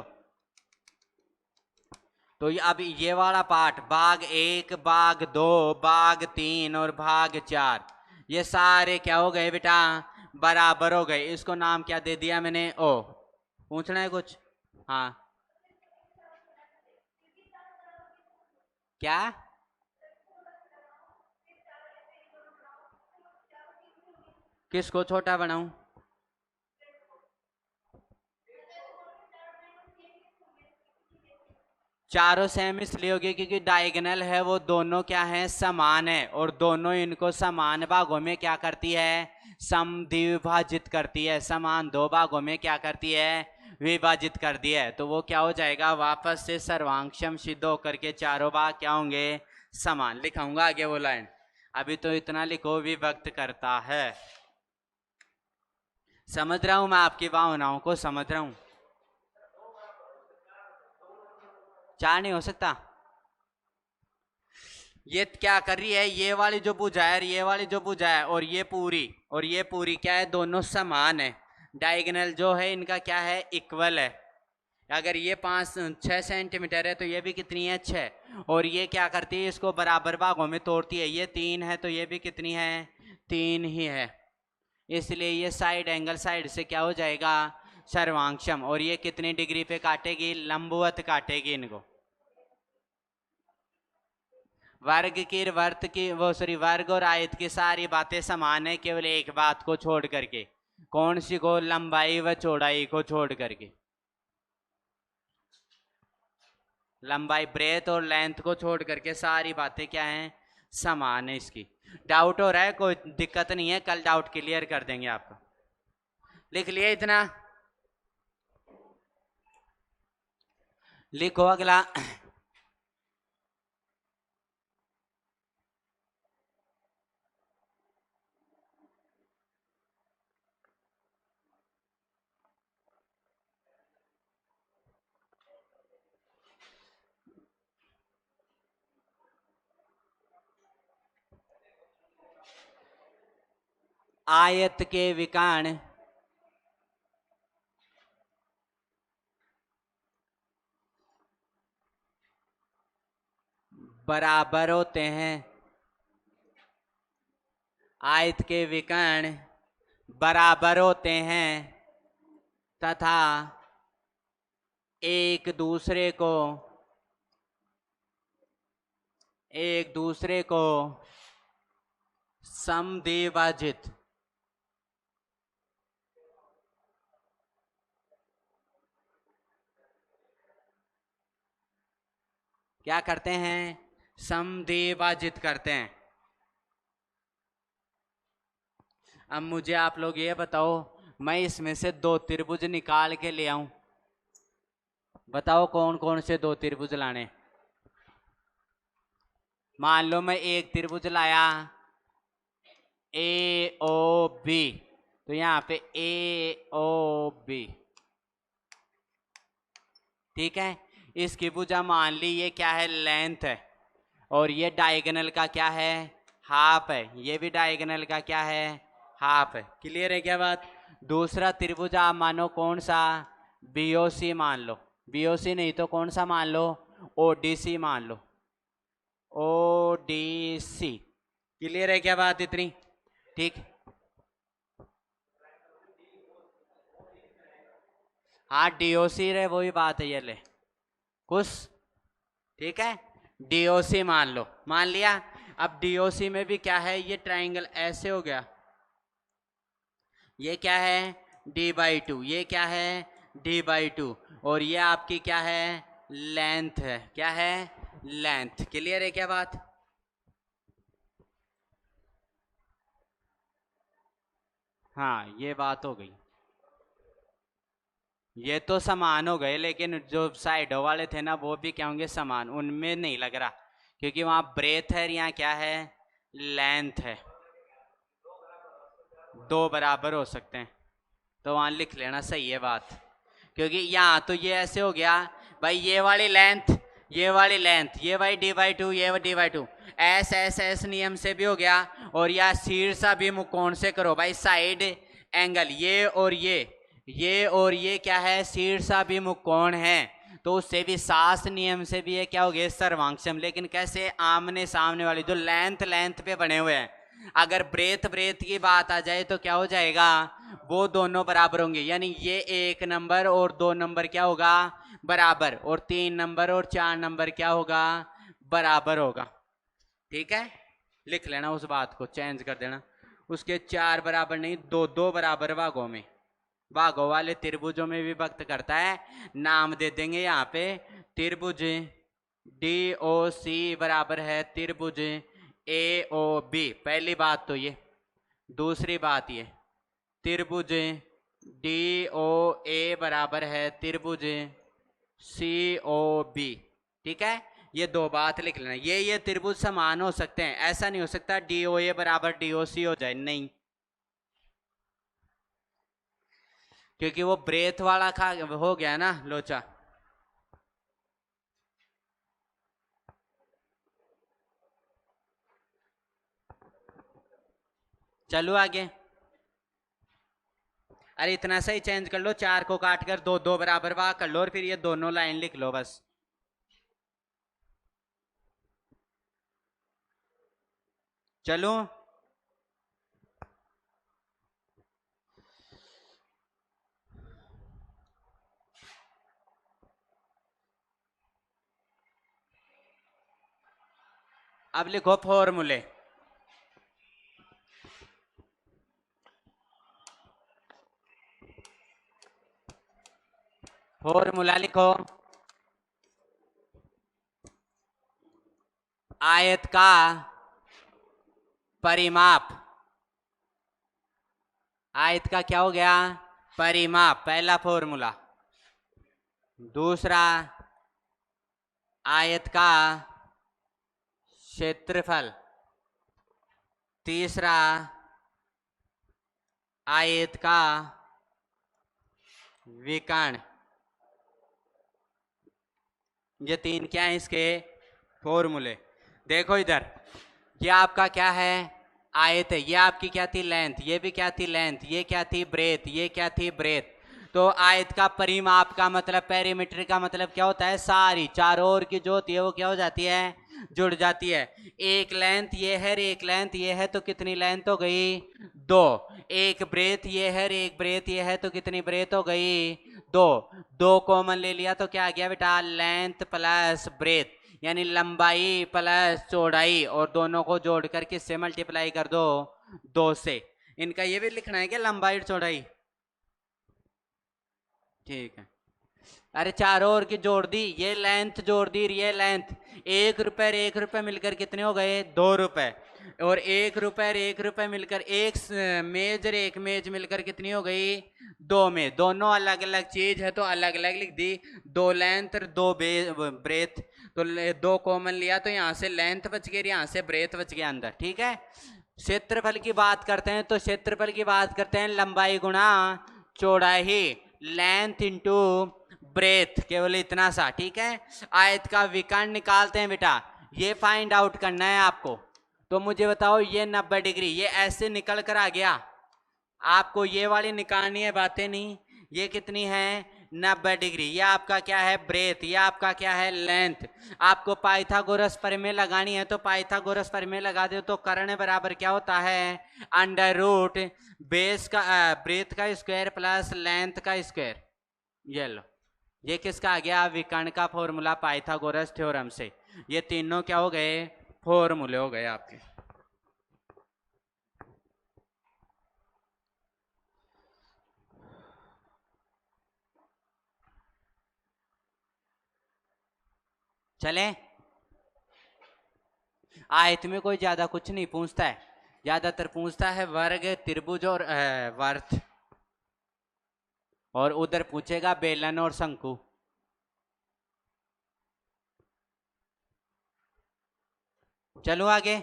तो अब ये वाला पार्ट भाग 1, भाग 2, भाग 3 और भाग 4, ये सारे क्या हो गए बेटा, बराबर हो गए। इसको नाम क्या दे दिया मैंने, ओ। पूछना है कुछ, हाँ क्या, किसको छोटा बनाऊं, चारों सेम इसलिए होगी क्योंकि डायगोनल है वो दोनों क्या है, समान है, और दोनों इनको समान भागों में क्या करती है, समद्विभाजित करती है। समान दो भागों में क्या करती है, विभाजित कर दिया है। तो वो क्या हो जाएगा, वापस से सर्वांक्षम सिद्ध होकर के चारों भाग क्या होंगे, समान। लिखाऊंगा आगे वो लाइन, अभी तो इतना लिखो, विभक्त करता है। समझ रहा हूं मैं आपकी भावनाओं को, समझ रहा हूं। चार नहीं हो सकता, ये क्या कर रही है, ये वाली जो भुजा है, ये वाली जो भुजा है, और ये पूरी क्या है, दोनों समान है। डायगोनल जो है इनका क्या है, इक्वल है। अगर ये 6 सेंटीमीटर है तो ये भी कितनी है, 6। और ये क्या करती है, इसको बराबर भागों में तोड़ती है। ये 3 है तो ये भी कितनी है, 3 ही है। इसलिए ये साइड एंगल साइड से क्या हो जाएगा, सर्वांक्षम। और ये कितनी डिग्री पे काटेगी, लंबवत काटेगी इनको। वर्ग और आयत की सारी बातें समान है, केवल एक बात को छोड़ करके। कौन सी को, लंबाई व चौड़ाई को छोड़ करके। लंबाई, ब्रेथ और लेंथ को छोड़ करके सारी बातें क्या हैं, समान है इसकी। डाउट हो रहा है, कोई दिक्कत नहीं है, कल डाउट क्लियर कर देंगे आपका। लिख लिया इतना, लिखो अगला। आयत के विकर्ण बराबर होते हैं, आयत के विकर्ण बराबर होते हैं तथा एक दूसरे को समद्विभाजित क्या करते हैं, समद्विभाजित करते हैं। अब मुझे आप लोग ये बताओ, मैं इसमें से दो त्रिभुज निकाल के ले आऊं, बताओ कौन कौन से दो त्रिभुज लाने। मान लो मैं एक त्रिभुज लाया AOB, तो यहाँ पे AOB, ठीक है। इसकी भुजा मान ली ये क्या है, लेंथ है, और ये डायगोनल का क्या है, हाफ है। ये भी डायगोनल का क्या है, हाफ है। क्लियर है क्या बात। दूसरा त्रिभुज आप मानो कौन सा, BOC मान लो, BOC नहीं तो कौन सा मान लो, ODC मान लो, ODC। क्लियर है क्या बात इतनी, ठीक। हाँ डीओसी रे, वही बात है, ये ले कुछ, ठीक है, डीओसी मान लो, मान लिया। अब डीओसी में भी क्या है, ये ट्राइंगल ऐसे हो गया, ये क्या है d/2, ये क्या है d/2, और ये आपकी क्या है लेंथ है, क्या है लेंथ। क्लियर है क्या बात? हाँ ये बात हो गई। ये तो समान हो गए, लेकिन जो साइडों वाले थे ना वो भी क्या होंगे समान, उनमें नहीं लग रहा, क्योंकि वहां ब्रेथ है, यहाँ क्या है लेंथ है, दो बराबर हो सकते हैं, तो वहां लिख लेना, सही है बात। क्योंकि यहाँ तो ये ऐसे हो गया भाई, ये वाली लेंथ, ये वाली लेंथ, ये भाई d/2, ये d/2, एस एस एस नियम से भी हो गया, और या शीर्ष अभिमुख से करो भाई, साइड एंगल, ये और ये क्या है शीर्ष अभिमुख कोण है, तो उससे भी सास नियम से भी ये क्या हो गया सर्वांक्षम। लेकिन कैसे, आमने सामने वाली जो लेंथ पे बने हुए हैं, अगर ब्रेथ की बात आ जाए तो क्या हो जाएगा, वो दोनों बराबर होंगे, यानी ये 1 नंबर और 2 नंबर क्या होगा बराबर, और 3 नंबर और 4 नंबर क्या होगा बराबर होगा। ठीक है, लिख लेना, उस बात को चेंज कर देना, उसके 4 बराबर नहीं, दो बराबर भागों में, भागों वाले त्रिभुजों में विभक्त करता है। नाम दे देंगे यहाँ पे, त्रिभुज DOC बराबर है त्रिभुज AOB, पहली बात तो ये। दूसरी बात ये, त्रिभुज DOA बराबर है त्रिभुज COB। ठीक है, ये दो बात लिख लेना। ये त्रिभुज समान हो सकते हैं, ऐसा नहीं हो सकता DOA बराबर DOC हो जाए, नहीं, क्योंकि वो ब्रेथ वाला हो गया ना लोचा। चलो आगे, अरे इतना सा ही चेंज कर लो, 4 को काट कर दो बराबर भाग कर लो, और फिर ये दोनों लाइन लिख लो बस। चलो अब लिखो फॉर्मूले। फॉर्मूला लिखो, आयत का परिमाप, आयत का क्या हो गया परिमाप, पहला फॉर्मूला। दूसरा, आयत का क्षेत्रफल। तीसरा, आयत का विकर्ण। ये 3 क्या है इसके फॉर्मूले। देखो इधर, ये आपका क्या है आयत है, ये आपकी क्या थी लेंथ, ये भी क्या थी लेंथ, ये क्या थी ब्रेथ, ये क्या थी ब्रेथ। तो आयत का परिमाप का मतलब, पेरीमीटर का मतलब क्या होता है, सारी चारों ओर की जो होती है वो क्या हो जाती है जुड़ जाती है। एक लेंथ ये है, एक लेंथ ये है, तो कितनी लेंथ हो गई 2। एक ब्रेथ ये है, एक ब्रेथ ये है, तो कितनी ब्रेथ हो गई 2। 2 कॉमन ले लिया तो क्या आ गया बेटा लेंथ प्लस ब्रेथ, यानी लंबाई प्लस चौड़ाई, और दोनों को जोड़कर किससे मल्टीप्लाई कर दो 2 से। इनका ये भी लिखना है क्या लंबाई और चौड़ाई, ठीक है। अरे चारों ओर की जोड़ दी, ये लेंथ जोड़ दी, ये लेंथ, 1 रुपए 1 रुपए मिलकर कितने हो गए 2 रुपए, और 1 रुपए 1 रुपए मिलकर एक मेज और एक मेज मिलकर कितनी हो गई 2 में। दोनों अलग अलग चीज है तो अलग अलग लिख दी, 2 लेंथ और 2 ब्रेथ, तो 2 कॉमन लिया तो यहाँ से लेंथ बच गई, यहाँ से ब्रेथ बच गया अंदर। ठीक है, क्षेत्रफल की बात करते हैं तो क्षेत्रफल की बात करते हैं लंबाई गुणा चौड़ाई, लेंथ इंटू ब्रेथ, केवल इतना सा। ठीक है, आयत का विकर्ण निकालते हैं बेटा, ये फाइंड आउट करना है आपको। तो मुझे बताओ, ये 90 डिग्री ये ऐसे निकल कर आ गया, आपको ये वाली निकालनी है, बातें नहीं। ये कितनी है 90 डिग्री, ये आपका क्या है ब्रेथ, ये आपका क्या है लेंथ। आपको पाइथागोरस प्रमेय लगानी है तो पाइथागोरस प्रमेय लगा दो, तो कर्ण बराबर क्या होता है अंडर रूट बेस का ब्रेथ का स्क्वायर प्लस लेंथ का स्क्वायर। ये लो, ये किसका आ गया? विकर्ण का फॉर्मूला पाइथागोरस थ्योरम से। ये तीनों क्या हो गए? फॉर्मूले हो गए आपके। चले, आयत में कोई ज्यादा कुछ नहीं पूछता है, ज्यादातर पूछता है वर्ग, त्रिभुज और वर्त, और उधर पूछेगा बेलन और शंकु। चलो आगे,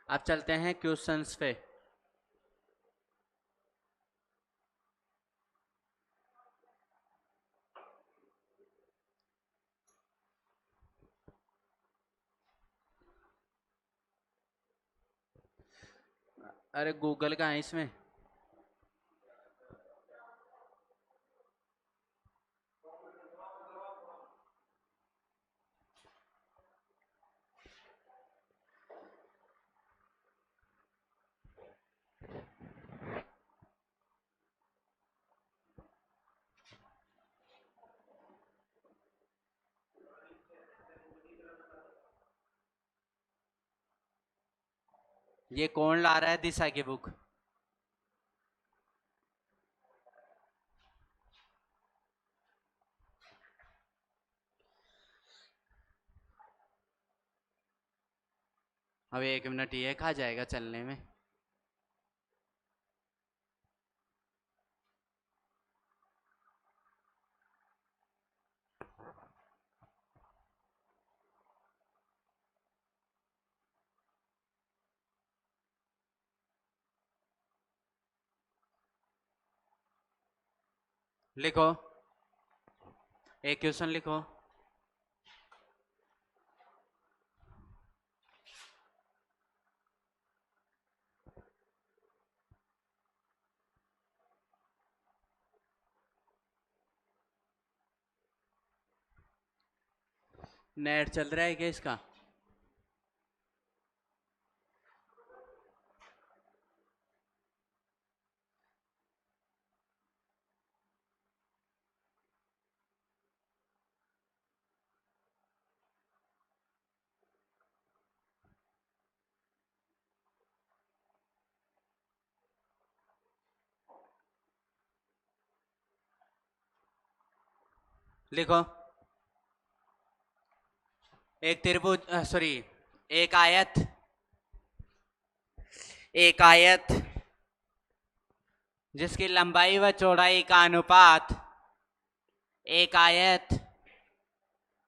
अब चलते हैं क्वेश्चंस पे। अरे गूगल का है इसमें। ये कौन ला रहा है दिशा की बुक? अब 1 मिनट ये खा जाएगा चलने में। लिखो, एक क्वेश्चन लिखो। नेट चल रहा है क्या इसका? लिखो, एक त्रिभुज, सॉरी, एक आयत, एक आयत जिसकी लंबाई व चौड़ाई का अनुपात, एक आयत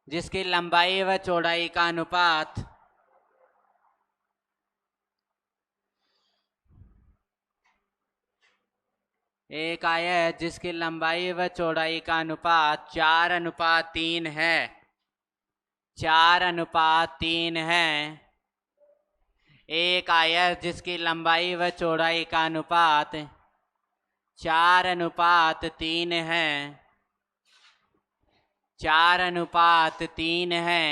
जिसकी लंबाई व चौड़ाई का अनुपात एक आयत जिसकी लंबाई व चौड़ाई का अनुपात 4:3 है, 4:3 है। एक आयत जिसकी लंबाई व चौड़ाई का अनुपात 4:3 है, 4:3 है।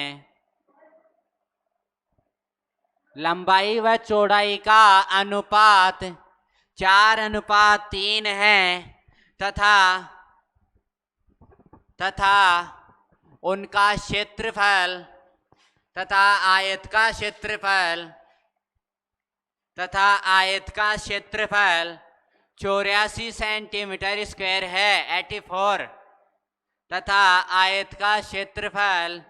लंबाई व चौड़ाई का अनुपात 4:3 है, तथा उनका क्षेत्रफल, तथा आयत का क्षेत्रफल 84 सेंटीमीटर स्क्वायर है, 84, तथा आयत का क्षेत्रफल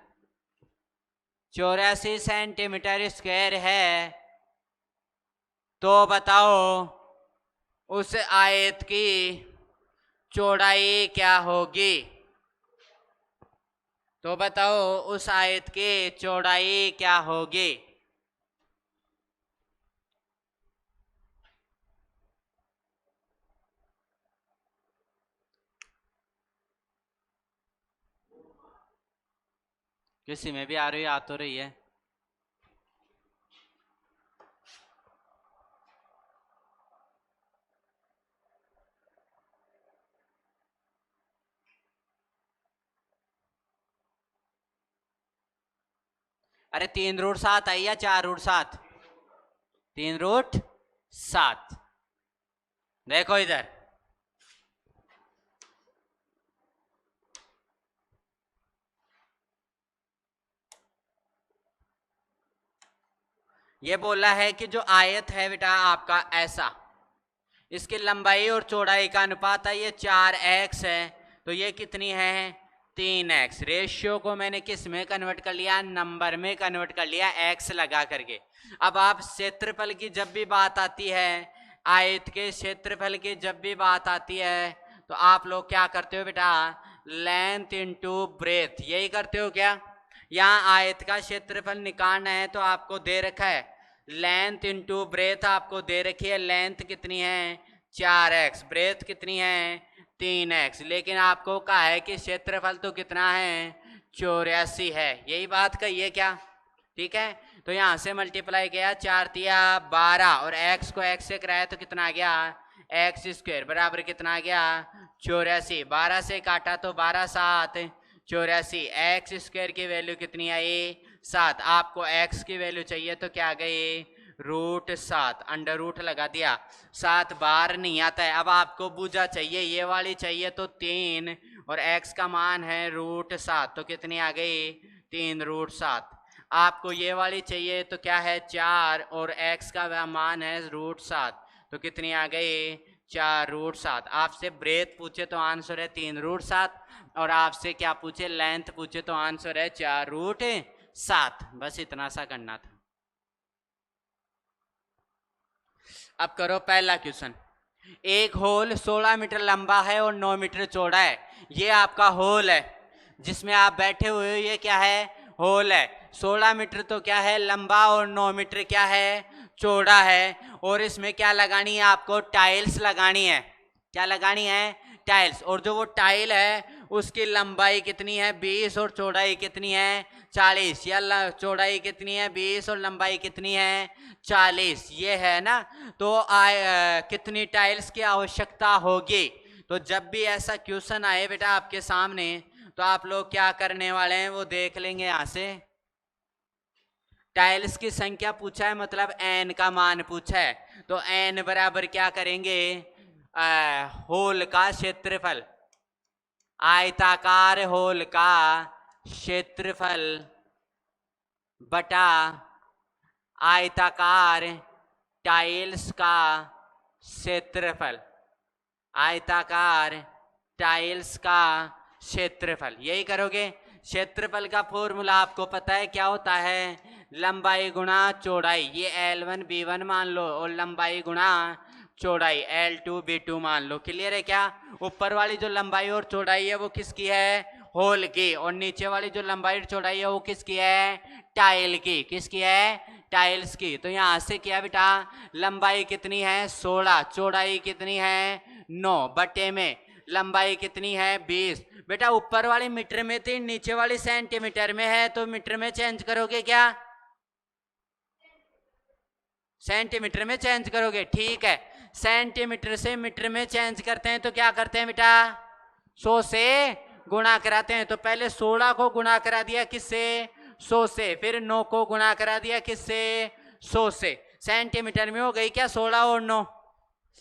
84 सेंटीमीटर स्क्वायर है। तो बताओ उस आयत की चौड़ाई क्या होगी? तो बताओ उस आयत की चौड़ाई क्या होगी? किसी में भी आ रही है? आ तो रही है। अरे 3√7 आई या 4√7? 3√7। देखो इधर, ये बोला है कि जो आयत है बेटा आपका ऐसा, इसकी लंबाई और चौड़ाई का अनुपात है ये 4x है, तो ये कितनी है 3x। रेशियो को मैंने किस में कन्वर्ट कर लिया, नंबर में कन्वर्ट कर लिया x लगा करके। अब आप क्षेत्रफल की जब भी बात आती है, आयत के क्षेत्रफल की जब भी बात आती है, तो आप लोग क्या करते हो बेटा, लेंथ इनटू ब्रेथ, यही करते हो क्या। यहाँ आयत का क्षेत्रफल निकालना है तो आपको दे रखा है लेंथ इनटू ब्रेथ, आपको दे रखी है लेंथ कितनी है 4x, ब्रेथ कितनी है 3x, लेकिन आपको कहा है कि क्षेत्रफल तो कितना है 84 है, यही बात कही है क्या, ठीक है। तो यहाँ से मल्टीप्लाई किया 4 तिया 12 और x को x से कराया तो कितना आ गया एक्स स्क्वायर बराबर कितना आ गया 84। 12 से काटा तो 12 7 84, एक्स स्क्वायर की वैल्यू कितनी आई 7। आपको x की वैल्यू चाहिए तो क्या गई √7, अंडर रूट लगा दिया, 7 बार नहीं आता है। अब आपको भुजा चाहिए, ये वाली चाहिए तो 3 और x का मान है √7, तो कितनी आ गई 3√7। आपको ये वाली चाहिए तो क्या है 4 और x का मान है √7, तो कितनी आ गई 4√7। आपसे ब्रेथ पूछे तो आंसर है 3√7 और आपसे क्या पूछे लेंथ पूछे तो आंसर है 4√7। बस इतना सा करना था। अब करो पहला क्वेश्चन। एक होल 16 मीटर लंबा है और 9 मीटर चौड़ा है। ये आपका होल है जिसमें आप बैठे हुए हो, ये क्या है होल है। 16 मीटर तो क्या है लंबा और 9 मीटर क्या है चौड़ा है। और इसमें क्या लगानी है आपको टाइल्स लगानी है। क्या लगानी है टाइल्स। और जो वो टाइल है उसकी लंबाई कितनी है 20 और चौड़ाई कितनी है 40। या चौड़ाई कितनी है 20 और लंबाई कितनी है 40, ये है ना। तो कितनी टाइल्स की आवश्यकता होगी। तो जब भी ऐसा क्वेश्चन आए बेटा आपके सामने तो आप लोग क्या करने वाले हैं वो देख लेंगे। यहां से टाइल्स की संख्या पूछा है मतलब n का मान पूछा है, तो n बराबर क्या करेंगे होल का क्षेत्रफल, आयताकार होल का क्षेत्रफल बटा आयताकार टाइल्स का क्षेत्रफल, आयताकार टाइल्स का क्षेत्रफल, यही करोगे। क्षेत्रफल का फॉर्मूला आपको पता है क्या होता है, लंबाई गुणा चौड़ाई। ये L1 B1 मान लो और लंबाई गुणा चौड़ाई L2 B2 मान लो। क्लियर है क्या। ऊपर वाली जो लंबाई और चौड़ाई है वो किसकी है होल की, और नीचे वाली जो लंबाई और चौड़ाई है वो किसकी है टाइल की। किसकी है टाइल्स की। तो यहाँ से क्या बेटा लंबाई कितनी है 16, चौड़ाई कितनी है 9, बटे में लंबाई कितनी है 20। बेटा ऊपर वाली मीटर में थी, नीचे वाली सेंटीमीटर में है, तो मीटर में चेंज करोगे क्या सेंटीमीटर में चेंज करोगे। ठीक है, सेंटीमीटर से मीटर में चेंज करते हैं तो क्या करते हैं बेटा 100 से गुणा कराते हैं। तो पहले 16 को गुणा करा दिया किससे 100 से, फिर 9 को गुणा करा दिया किससे 100 से। सेंटीमीटर में हो गई क्या 16 और 9।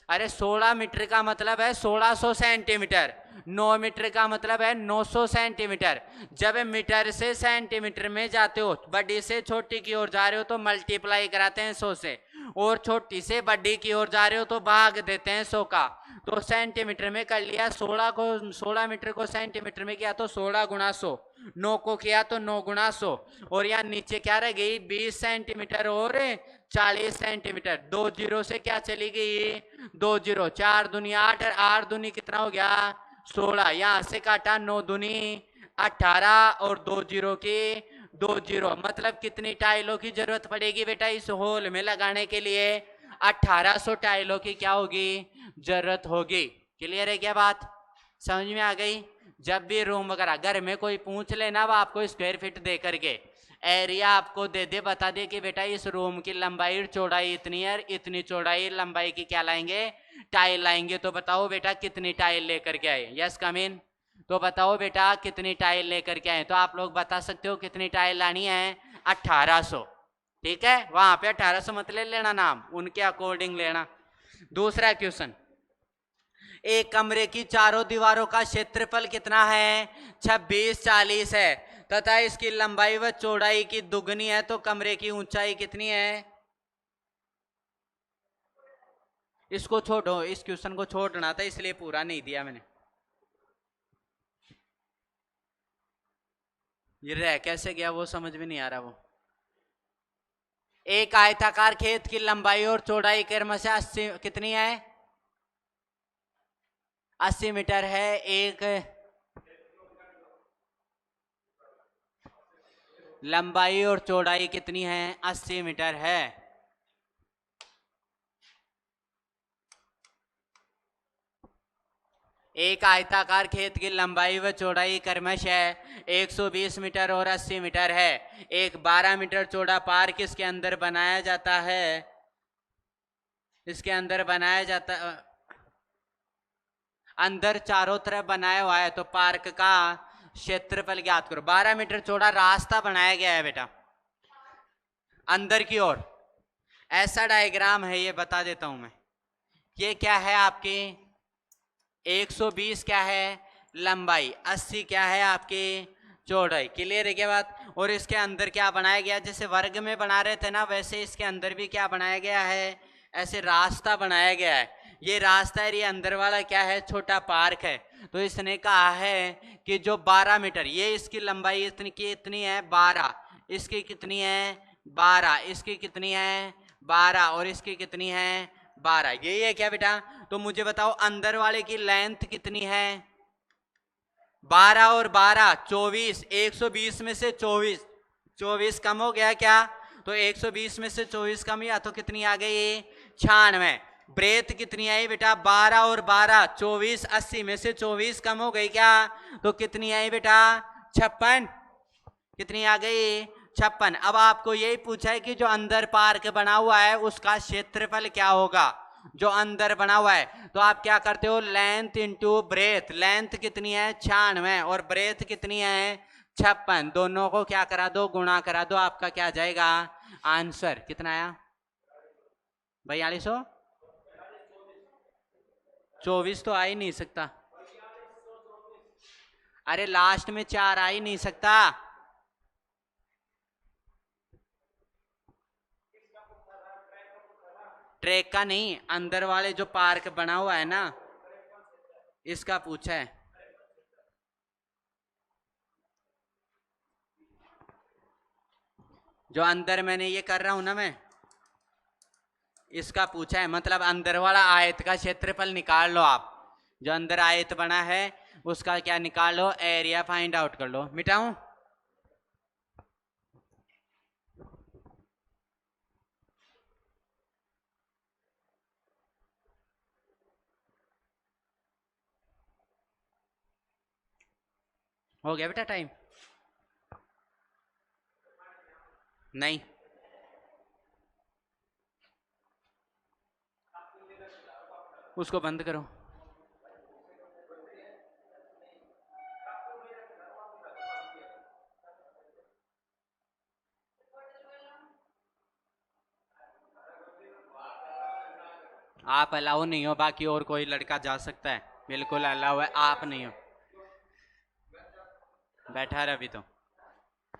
अरे 16 मीटर का मतलब है 1600 सेंटीमीटर, 9 मीटर का मतलब है 900 सेंटीमीटर। जब मीटर से सेंटीमीटर में जाते हो, बड़ी से छोटी की ओर जा रहे हो तो मल्टीप्लाई कराते हैं 100 से, और छोटी से बड़ी की ओर जा रहे हो तो भाग देते हैं 100 का। तो सेंटीमीटर में कर लिया 16 मीटर को सेंटीमीटर में किया तो 16 गुणा 100, 9 को किया तो 9 गुणा 100, और यहाँ नीचे क्या रह गई 20 सेंटीमीटर और 40 सेंटीमीटर। 2 जीरो से क्या चली गई 2 जीरो, 4 दूनी 8, 8 दूनी कितना हो गया 16। यहाँ से काटा 9 दूनी 18 और 2 जीरो की 2 जीरो, मतलब कितनी टाइलों की जरूरत पड़ेगी बेटा इस होल में लगाने के लिए 1800 टाइलों की क्या होगी जरूरत होगी। क्लियर है क्या बात, समझ में आ गई। जब भी रूम वगैरह घर में कोई पूछ लेना वो आपको स्क्वायर फीट दे करके एरिया आपको दे दे, बता दे कि बेटा इस रूम की लंबाई चौड़ाई इतनी है, इतनी चौड़ाई लंबाई की क्या लाएंगे टाइल लाएंगे। तो बताओ बेटा कितनी टाइल लेकर के आए। यस कम इन। तो बताओ बेटा कितनी टाइल लेकर के आए। तो आप लोग बता सकते हो कितनी टाइल लानी है 1800। ठीक है, वहां पे 1800 मत ले लेना नाम, उनके अकॉर्डिंग लेना। दूसरा क्वेश्चन, एक कमरे की चारों दीवारों का क्षेत्रफल कितना है 26 40 है तथा इसकी लंबाई व चौड़ाई की दुगनी है, तो कमरे की ऊंचाई कितनी है इसको छोड़ो, इस क्वेश्चन को छोड़ना था इसलिए पूरा नहीं दिया मैंने। ये रह कैसे गया वो समझ में नहीं आ रहा। वो एक आयताकार खेत की लंबाई और चौड़ाई क्रमशः 80 कितनी है, 80 मीटर है। एक लंबाई और चौड़ाई कितनी है, 80 मीटर है। एक आयताकार खेत की लंबाई व चौड़ाई क्रमशः 120 मीटर और 80 मीटर है। एक 12 मीटर चौड़ा पार्क इसके अंदर बनाया जाता है, इसके अंदर बनाया जाता, अंदर चारों तरफ बनाया हुआ है, तो पार्क का क्षेत्रफल ज्ञात करो। 12 मीटर चौड़ा रास्ता बनाया गया है बेटा अंदर की ओर। ऐसा डायग्राम है, ये बता देता हूं मैं। ये क्या है आपकी 120 क्या है लंबाई, 80 क्या है आपकी चौड़ाई। क्लियर है क्या बात। और इसके अंदर क्या बनाया गया, जैसे वर्ग में बना रहे थे ना, वैसे इसके अंदर भी क्या बनाया गया है, ऐसे रास्ता बनाया गया है। ये रास्ता है, ये अंदर वाला क्या है, छोटा पार्क है। तो इसने कहा है कि जो 12 मीटर, ये इसकी लंबाई इतनी की इतनी है 12, इसकी कितनी है 12, इसकी कितनी है 12 और इसकी कितनी है 12, यही है क्या बेटा। तो मुझे बताओ अंदर वाले की लेंथ कितनी है, 12 और 12 24, 120 में से 24 कम हो गया क्या, तो 120 में से 24 कम या तो कितनी आ गई 96। ब्रेथ कितनी आई बेटा 12 और 12 24, 80 में से 24 कम हो गई क्या, तो कितनी आई बेटा 56, कितनी आ गई 56। अब आपको यही पूछा है कि जो अंदर पार्क बना हुआ है उसका क्षेत्रफल क्या होगा, जो अंदर बना हुआ है। तो आप क्या करते हो, लेंथ इंटू ब्रेथ, लेंथ कितनी है 96 और ब्रेथ कितनी है 56, दोनों को क्या करा दो, गुणा करा दो, आपका क्या जाएगा आंसर कितना आया 4200, 24 तो आ ही नहीं सकता। अरे लास्ट में 4 आ ही नहीं सकता। ट्रैक का नहीं, अंदर वाले जो पार्क बना हुआ है ना, इसका पूछा है। जो अंदर मैंने ये कर रहा हूं ना मैं, इसका पूछा है, मतलब अंदर वाला आयत का क्षेत्रफल निकाल लो आप। जो अंदर आयत बना है उसका क्या निकाल लो, एरिया फाइंड आउट कर लो। मिटाऊं, हो गया बेटा टाइम, नहीं उसको बंद करो। आप अलाउ नहीं हो, बाकी और कोई लड़का जा सकता है, बिल्कुल अलाउ है, आप नहीं हो। बैठा रहे अभी तो।